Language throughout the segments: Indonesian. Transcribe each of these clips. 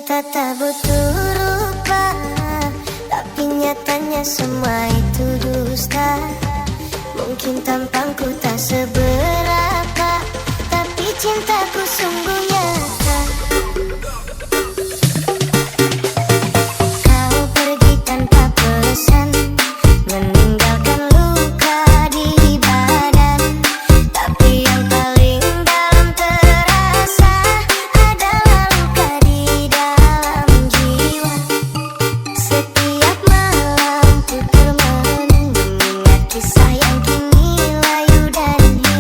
Cinta tak butuh rupa, tapi nyatanya semua itu dusta. Mungkin tampangku tak seberapa, tapi cintaku sungguh nyata. Kau pergi tanpa pesan, meninggalkan luka di badan. Tapi yang paling dalam terasa adalah luka di dalam jiwa. Setiap malam ku termenung mengingat kisah yang kini layu dan hilang.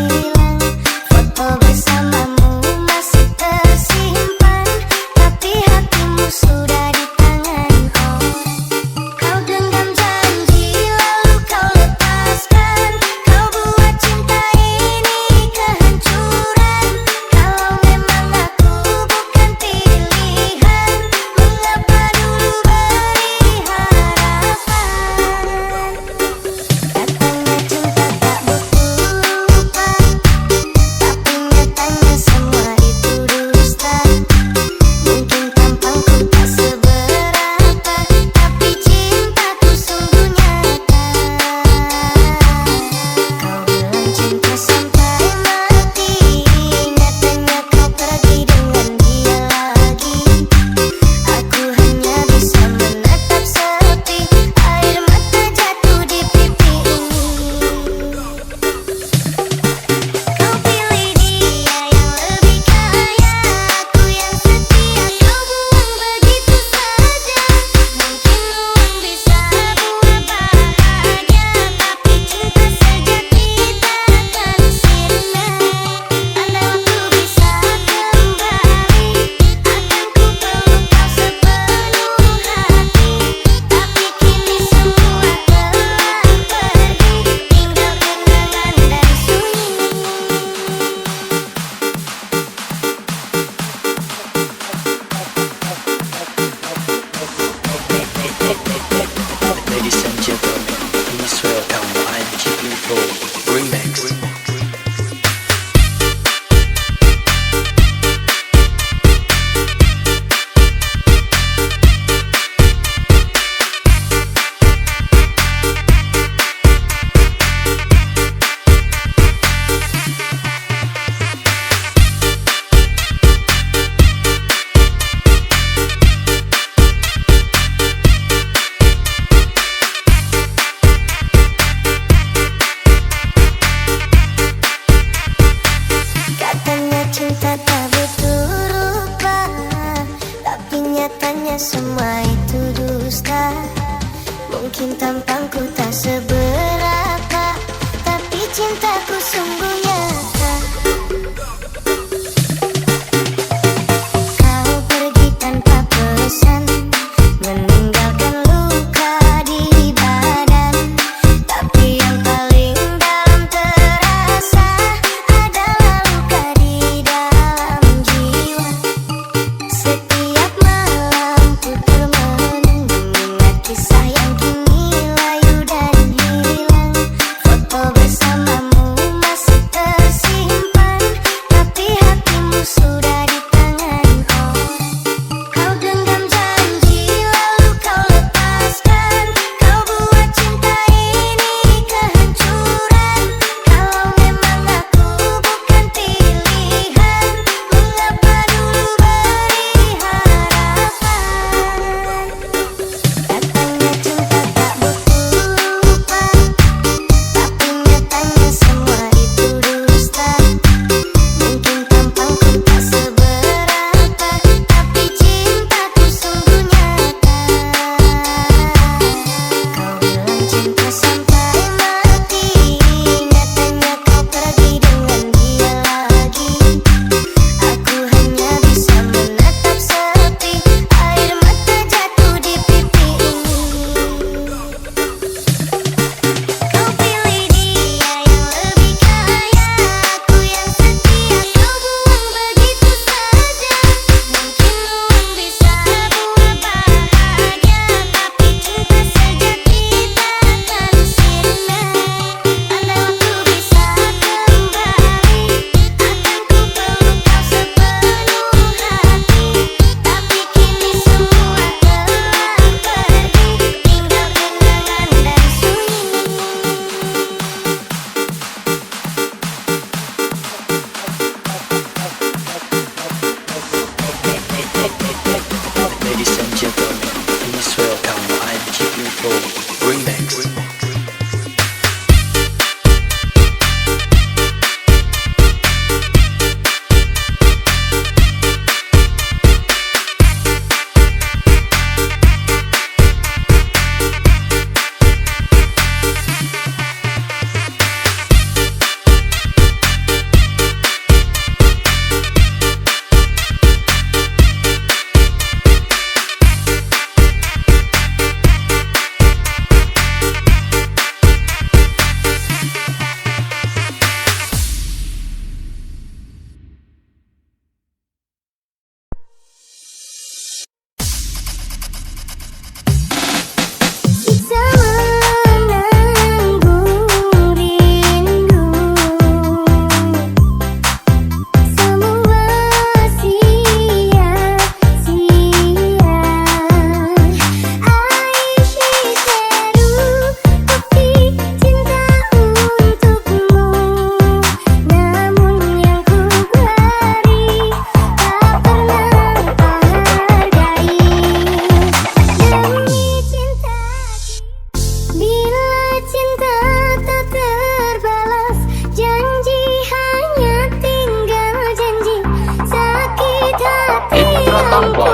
Suara tanpa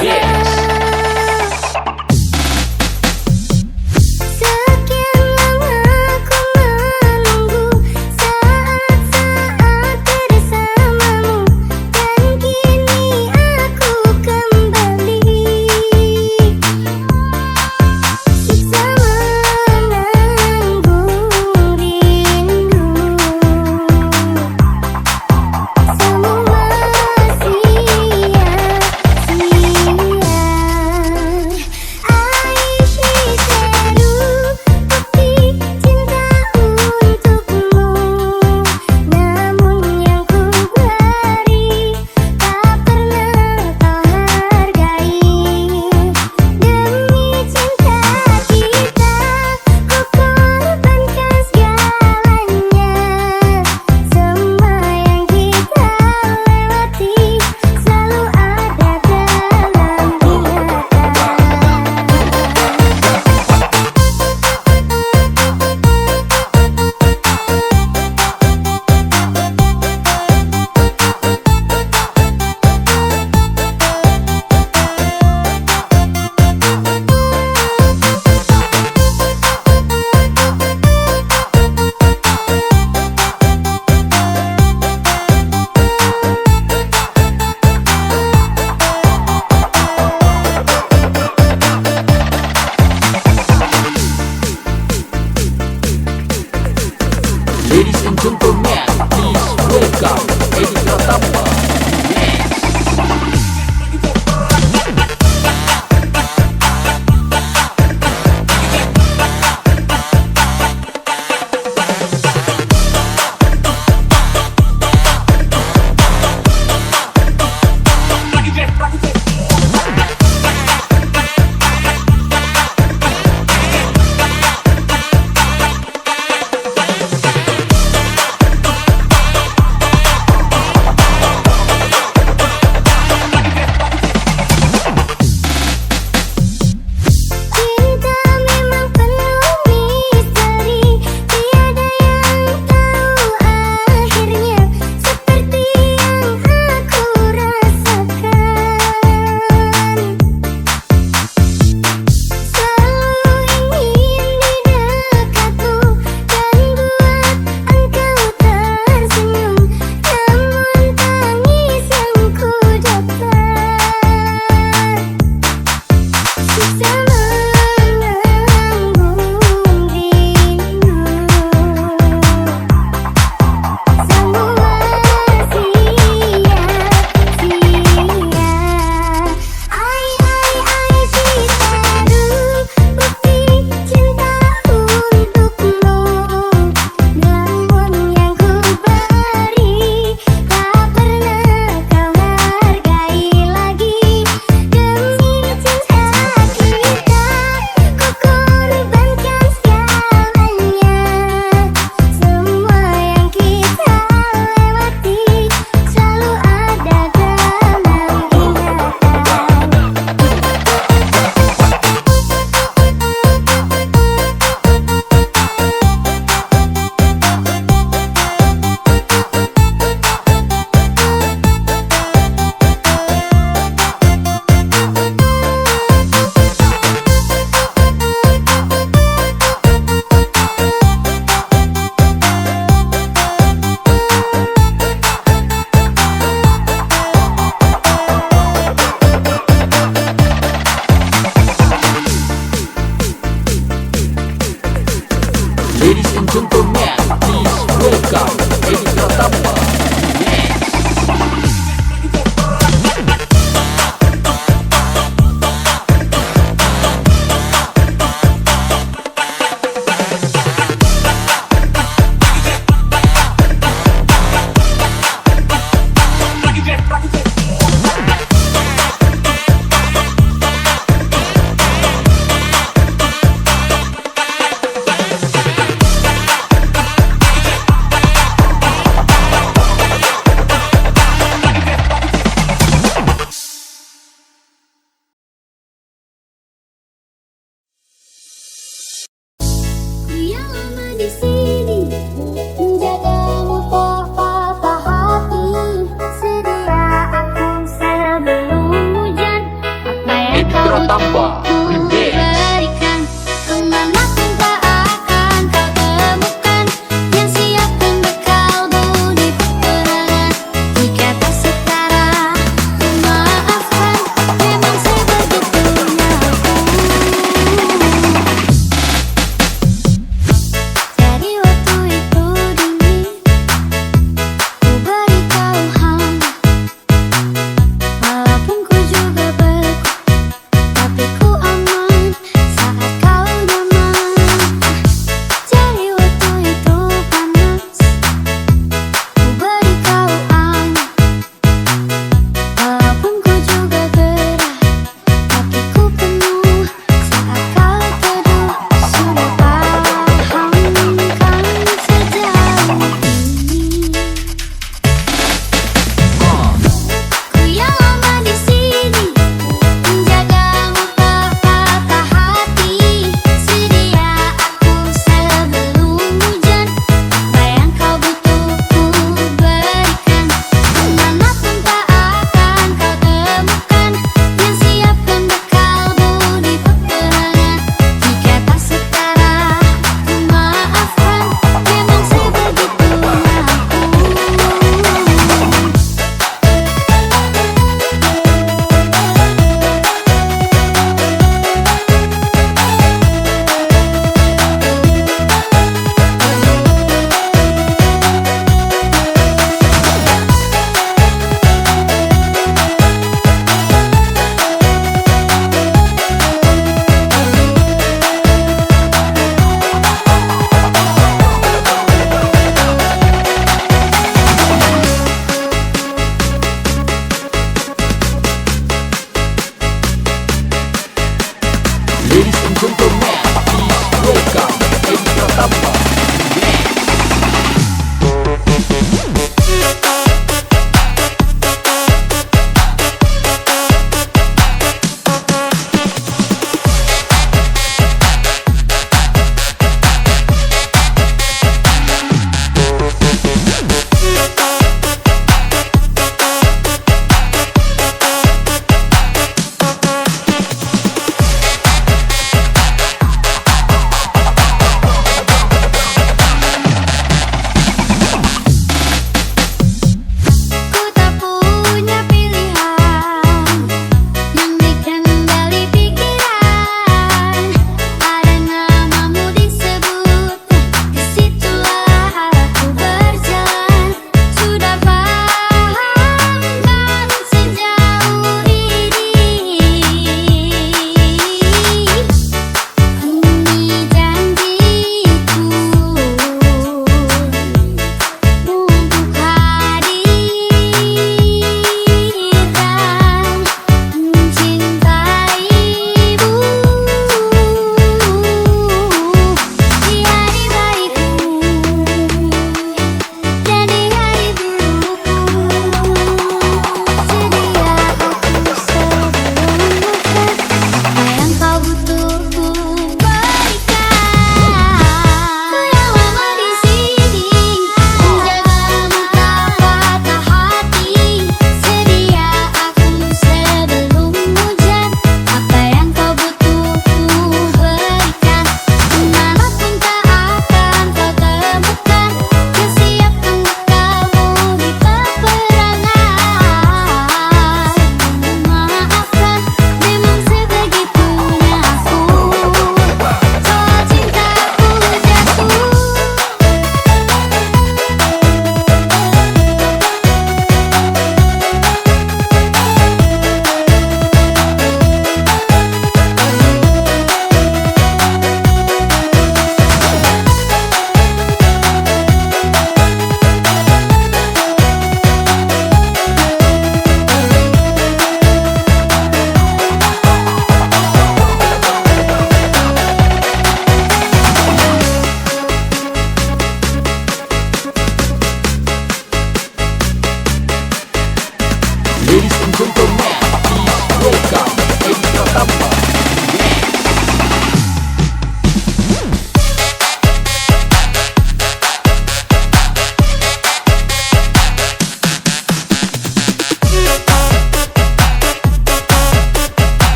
Yes. Sekian lama ku menunggu saat-saat bersamamu, dan kini aku kembali. Siksa menanggung rindu, semua sia-sia.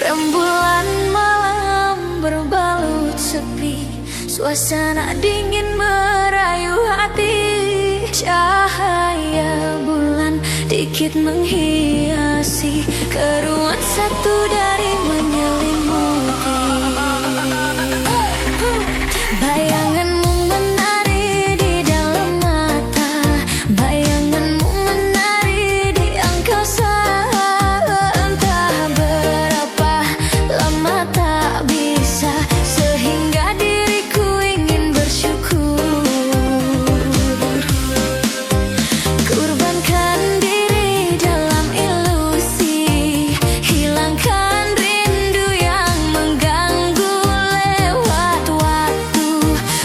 Rembulan malam berbalut sepi, suasana dingin merayu hati. Cahaya bulan dikit menghiasi keruan satu dari menyelimuti. Bayanganmu menari di dalam mata, bayanganmu menari di angkasa. Entah berapa lama tak bisa, sehingga diriku ingin bersyukur. Kurbankan diri dalam ilusi, hilangkan rindu yang mengganggu. Lewat waktu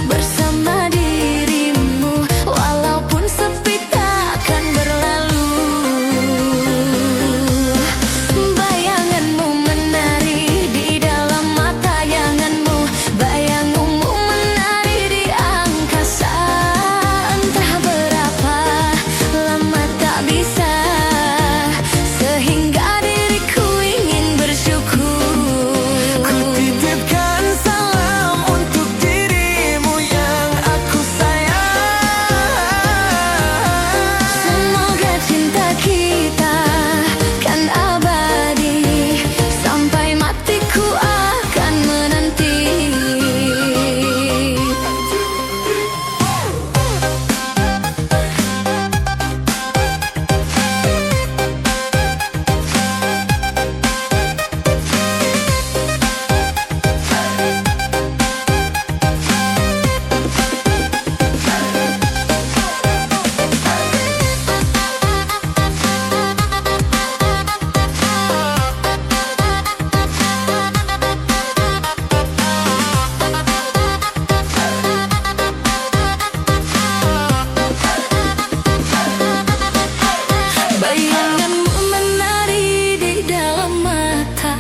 bersama dirimu, walaupun sepi takkan berlalu. Bayanganmu menari di dalam mata yanganmu, bayanganmu menari di angkasa. Entah berapa lama tak bisa, sehingga diriku ingin bersyukur. Ku titipkan salam untuk dirimu yang aku sayang. Semoga cinta kita kan abadi, sampai matiku akan menanti. Bayanganmu menari di dalam mata,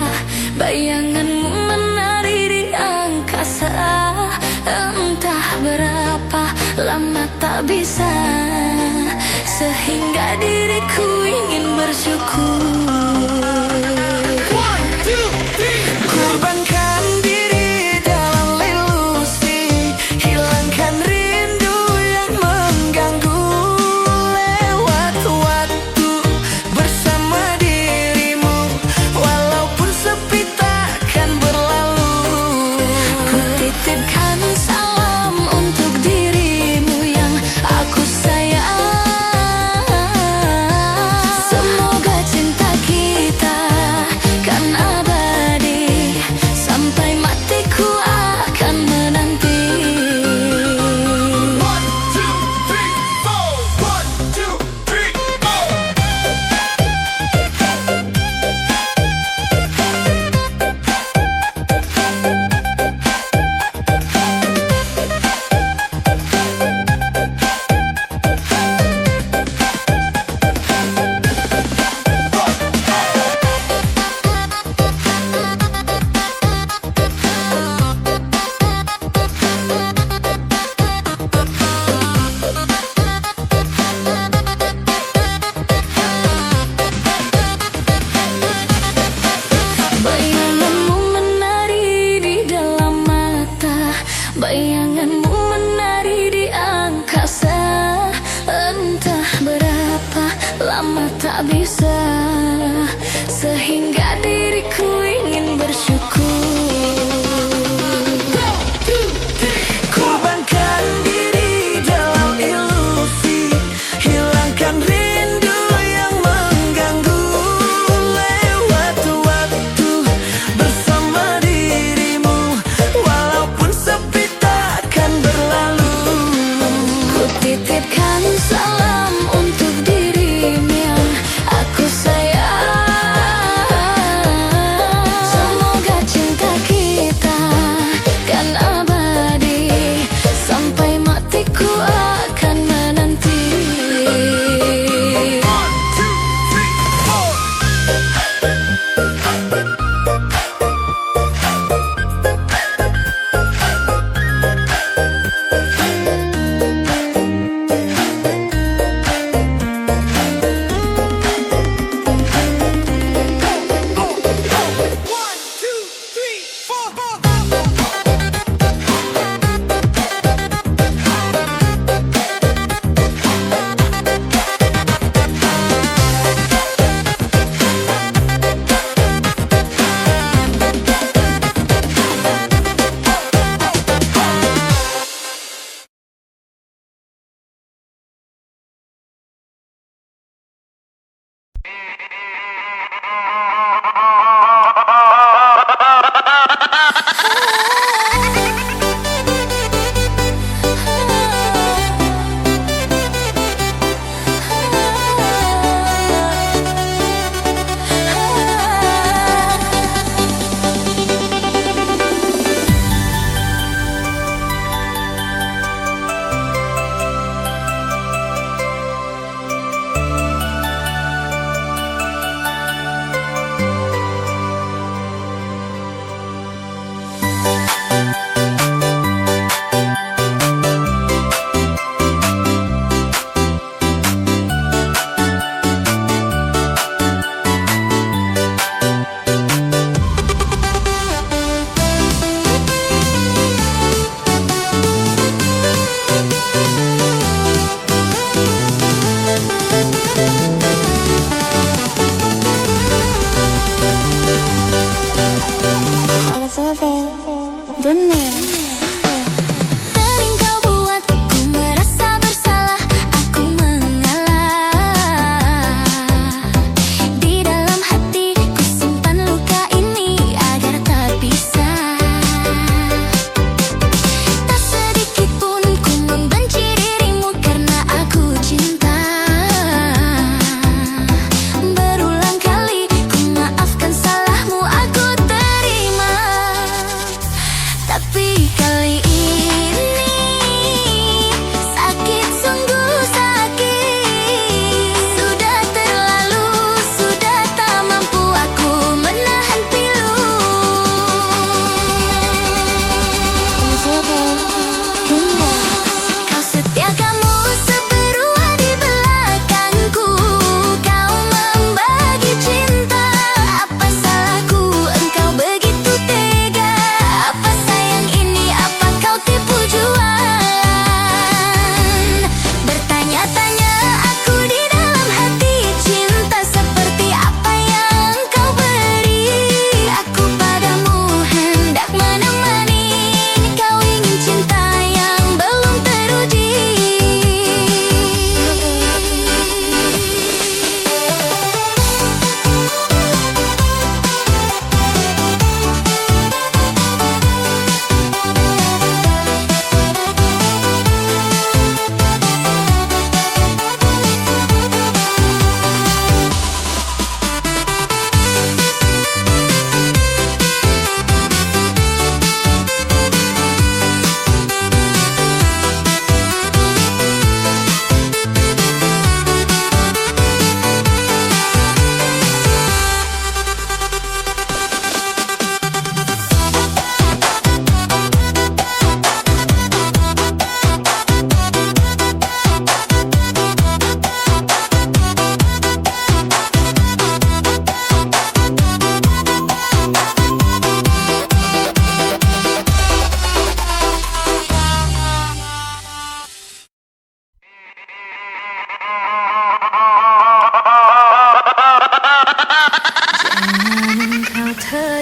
bayanganmu menari di angkasa. Entah berapa lama tak bisa, sehingga diriku ingin bersyukur. Kurbankan diri dalam ilusi, hilangkan rindu yang mengganggu. Lewat waktu bersama dirimu, walaupun sepi takkan berlalu. Ku titipkan salam untuk dirimu yang aku sayang. Semoga cinta kita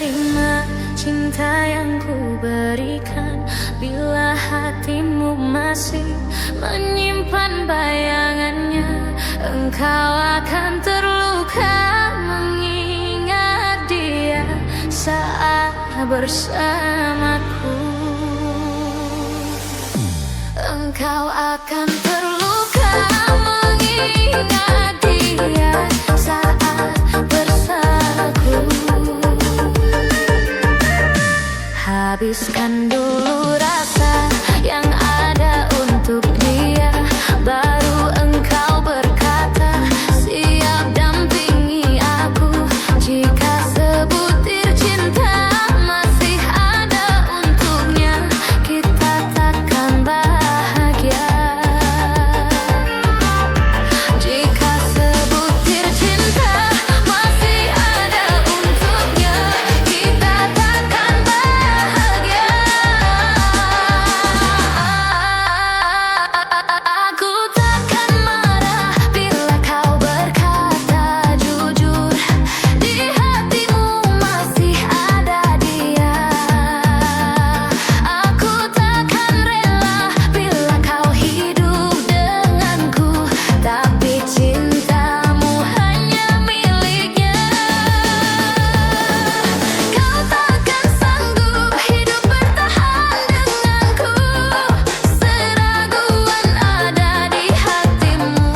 terima cinta yang ku berikan, bila hatimu masih menyimpan bayangannya, engkau akan terluka mengingat dia saat bersamaku. Engkau akan terluka mengingat dia saat bersamaku. Habiskan dulu rasa yang ada untuk dia, baru engkau berkata siap dampingi aku. Jika sebutir cinta masih ada untuknya, kita takkan bahagia. Jika sebutir cinta masih ada untuknya, kita takkan bahagia. Aku takkan marah bila kau berkata jujur, di hatimu masih ada dia. Aku takkan rela bila kau hidup denganku, tapi cintamu hanya miliknya. Kau takkan sanggup hidup bertahan denganku, seraguan ada di hatimu.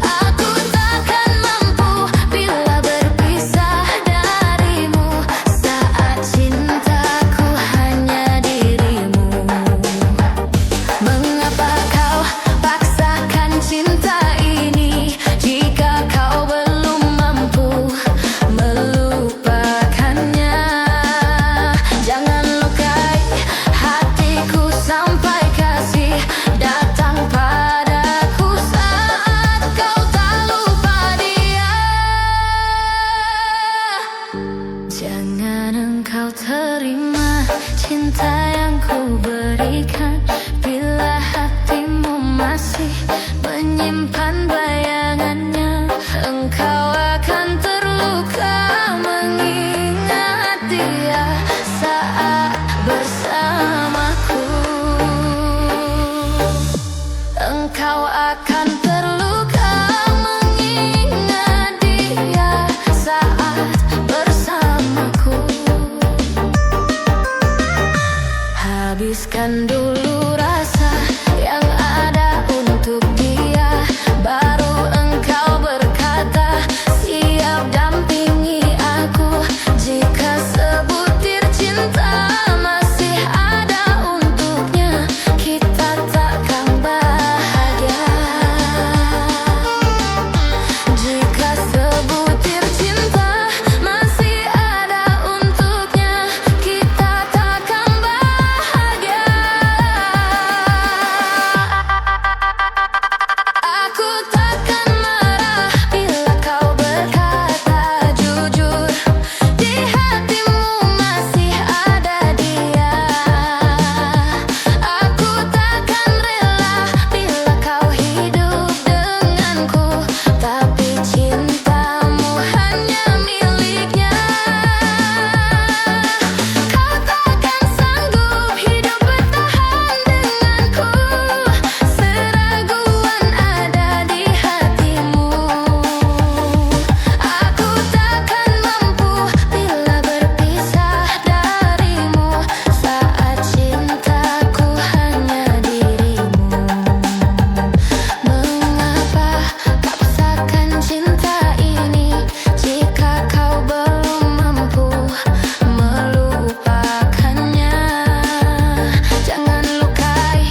Aku takkan mampu bila berpisah darimu, saat cintaku hanya dirimu. Mengapa kau paksakan cinta ini, jika kau belum mampu melupakannya? Jangan lukai hatiku sampai kasih datang padaku saat kau tak lupa dia. Jangan engkau terima cinta yang ku berikan, bila hatimu masih menyimpan bayangannya, engkau akan terluka mengingat dia saat bersamaku. Engkau akan terluka mengingat dia saat bersamaku. Habiskan dulu rasa yang ada untuk dia, baru engkau berkata siap dampingi aku. Jika sebutir cinta masih ada untuknya, kita takkan bahagia. Jika sebutir cinta masih ada untuknya, kita takkan bahagia. Aku takkan marah bila kau berkata jujur, di hatimu masih ada dia. Aku takkan rela bila kau hidup denganku, tapi cintamu hanya miliknya. Kau takkan sanggup hidup bertahan denganku, seraguan ada di hatimu. Aku takkan mampu bila berpisah darimu, saat cintaku hanya dirimu. Mengapa paksakan cinta ini, jika kau belum mampu melupakannya? Jangan lukai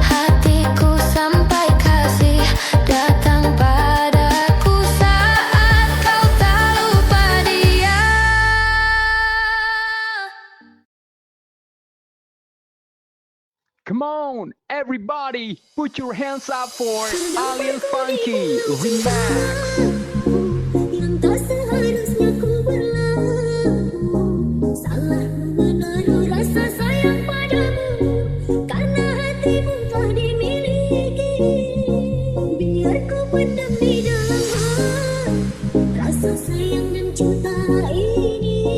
hatiku sampai kasih datang padaku saat kau tak lupa dia. Come on, everybody, put your hands up for Alien Funky Remix. Yang tak seharusnya ku berlaku, salah menaruh rasa sayang padamu, karena hatimu telah dimiliki. Biar ku pendam di dalam hati rasa sayang dan cinta ini.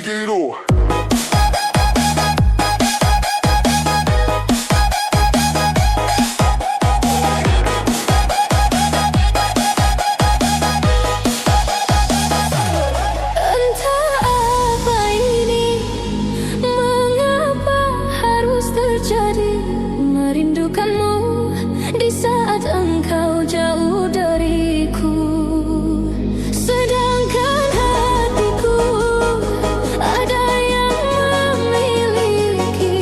Quiero. Entah apa ini, mengapa harus terjadi. Merindukanmu di saat engkau jauh dariku. Sedangkan hatiku ada yang memiliki,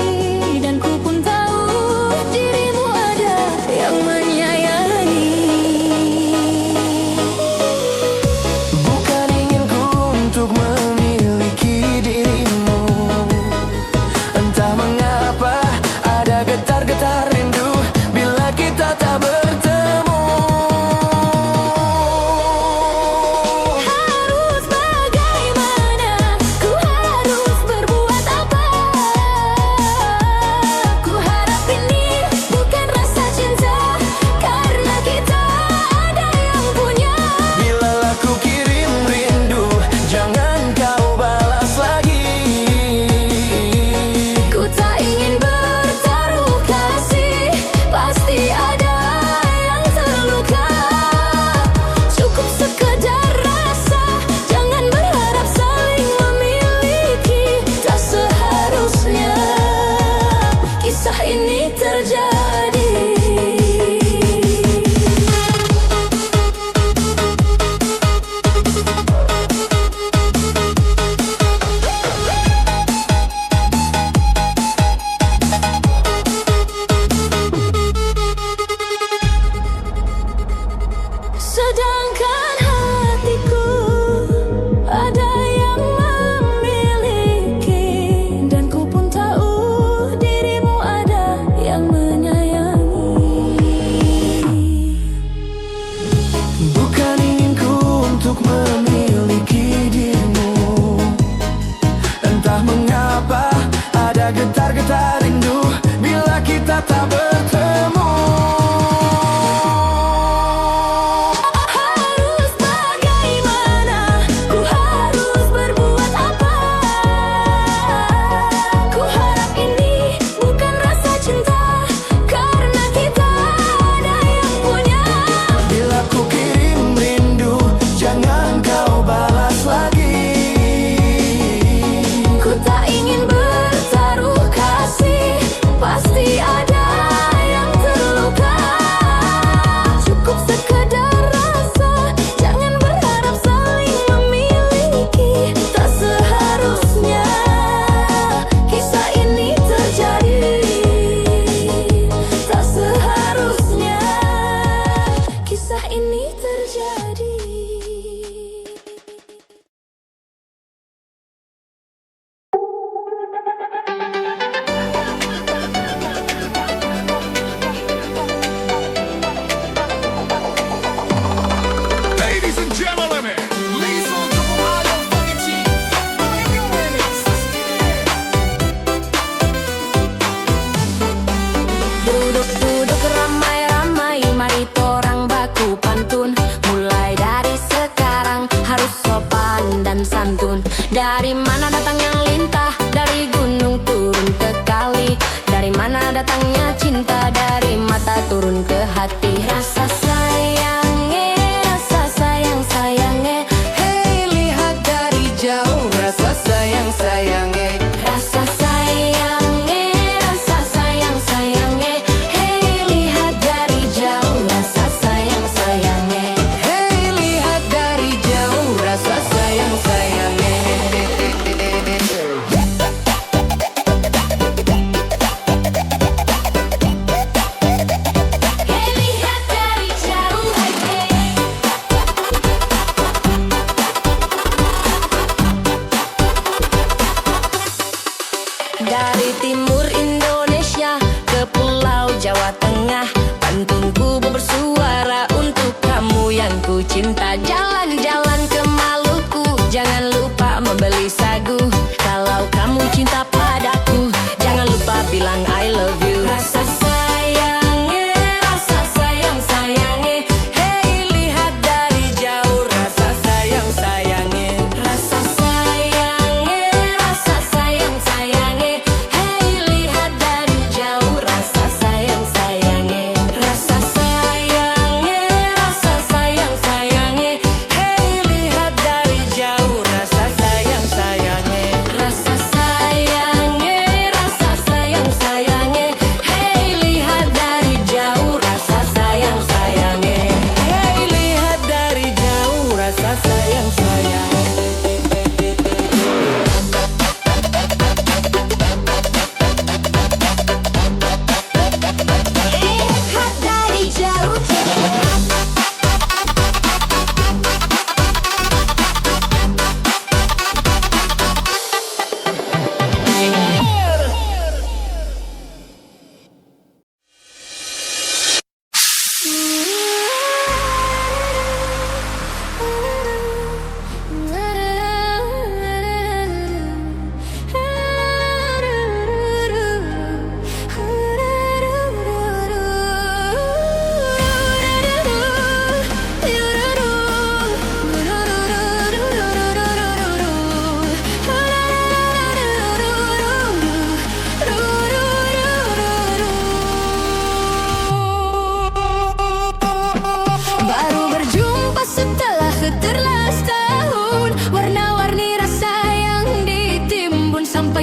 dan ku pun tahu dirimu ada yang menyayangi. Bukan inginku untuk memiliki dirimu. Entah mengapa ada getar-getar rindu bila kita tak bertemu. Harus bagaimana, ku harus berbuat apa? Ku harap ini bukan rasa cinta, karena kita ada yang punya. Bila aku kirim rindu, jangan kau balas lagi. Ku tak ingin bertaruh kasih, pasti ada yang terluka. Cukup sekedar rasa, jangan berharap saling memiliki. Tak seharusnya kisah ini terjadi. Sedangkan hatiku ada yang memiliki, dan ku pun tahu dirimu ada yang menyayangi. Bukan inginku untuk memiliki dirimu. Entah mengapa ada getar-getar rindu bila kita tak bertemu. Harus bagaimana, ku harus berbuat apa? Ku harap ini bukan rasa cinta, karena kita ada yang punya. Bila ku kirim rindu, jangan kau balas lagi. Ku tak ingin bertaruh kasih, pasti ada yang terluka. Cukup sekedar rasa, jangan berharap saling memiliki. Tak seharusnya kisah ini terjadi. Tak seharusnya kisah ini terjadi. Ladies and gentlemen, Lisa Alien Funky Remix. Duduk-duduk ramai-ramai, mari torang baku pantun. Mulai dari sekarang harus sopan dan santun. Dari mana datangnya lintah, dari gunung turun ke kali. Dari mana datangnya cinta, dari mata turun ke hati. Rasa sayang sayangnya, Hei, lihat dari jauh, rasa sayang sayangnya. rasa sayangnya, hey lihat dari jauh, rasa sayangnya. Hei, lihat dari jauh, rasa sayang sayangnya.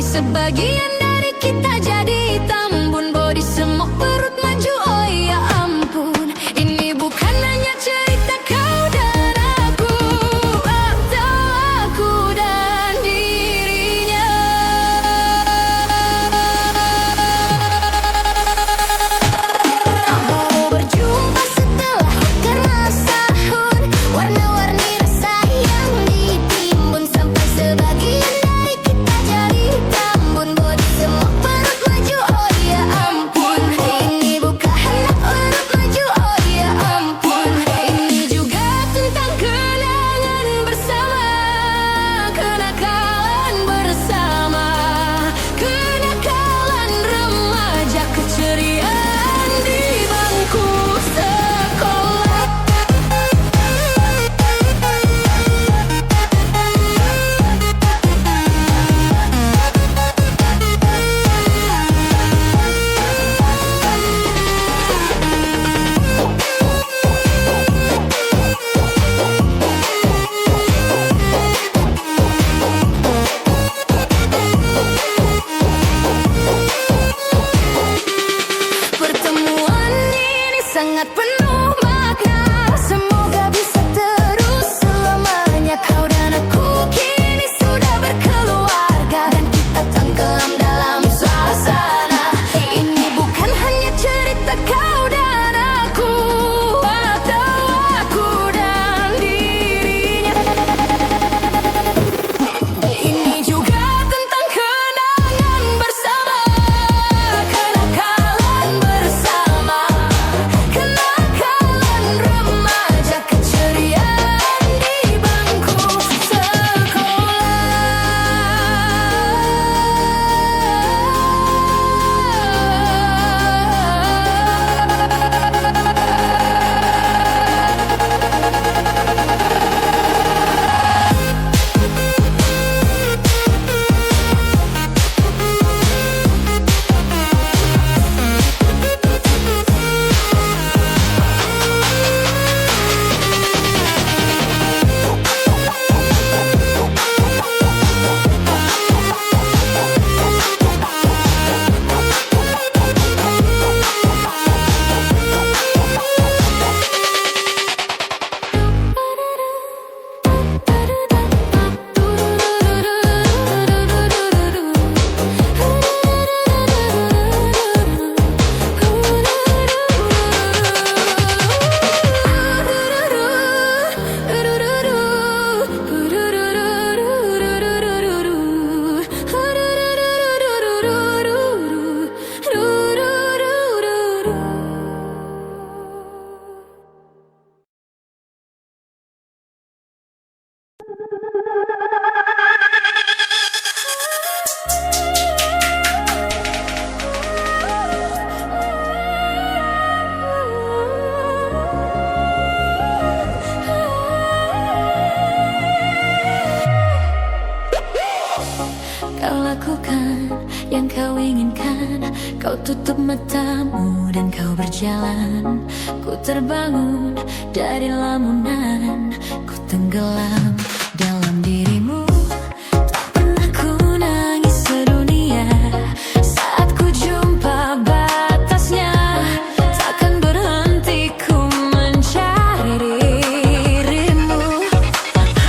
Sebagian dari kita jadi tambun, body semok perut maju, oh ya ampun. Ini bukan hanya cerita kau dan aku, atau aku dan dirinya. Baru berjumpa setelah karena sahur, warna-warni rasa yang ditimbun, sampai sebagian dari kita jadi tambun, body semok perut maju, oh ya ampun. Ini bukan hanya perut maju, oh ya ampun. Ini juga tentang kenangan bersama, kenakalan bersama, kenakalan remaja, keceriaan di bangku sekolah. Pertemuan ini sangat penuh makna, semoga bisa terus selamanya. Kau dan aku kini sudah berkeluarga, dan kita tenggelam dalam suasana. Ini bukan hanya cerita kau dan aku, atau aku dan dirinya. Ini juga tentang kenangan bersama, kenakalan bersama, kenakalan remaja, keceriaan di bangku Kau lakukan yang kau inginkan, kau tutup matamu dan kau berjalan. Ku terbangun dari lamunan, ku tenggelam dalam dirimu. Tak pernah ku nangis sedunia saat ku jumpa batasnya. Takkan berhenti ku mencari dirimu.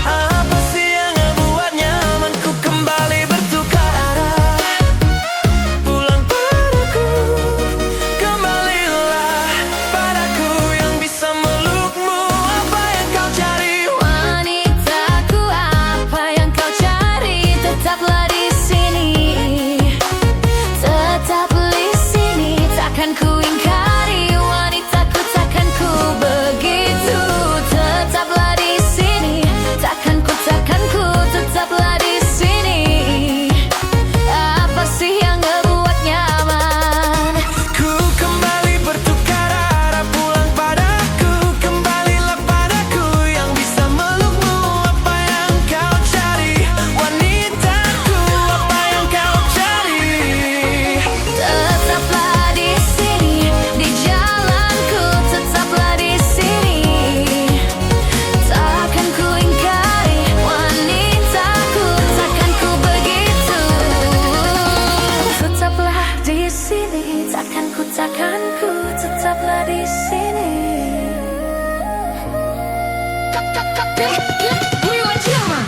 Apa sih yang ngebuat nyamanku kembali bertukar arah? Pulang padaku, kembalilah padaku yang bisa melukmu. Apa yang kau cari? Wanitaku, apa takkan ku tetaplah di sini. We want you.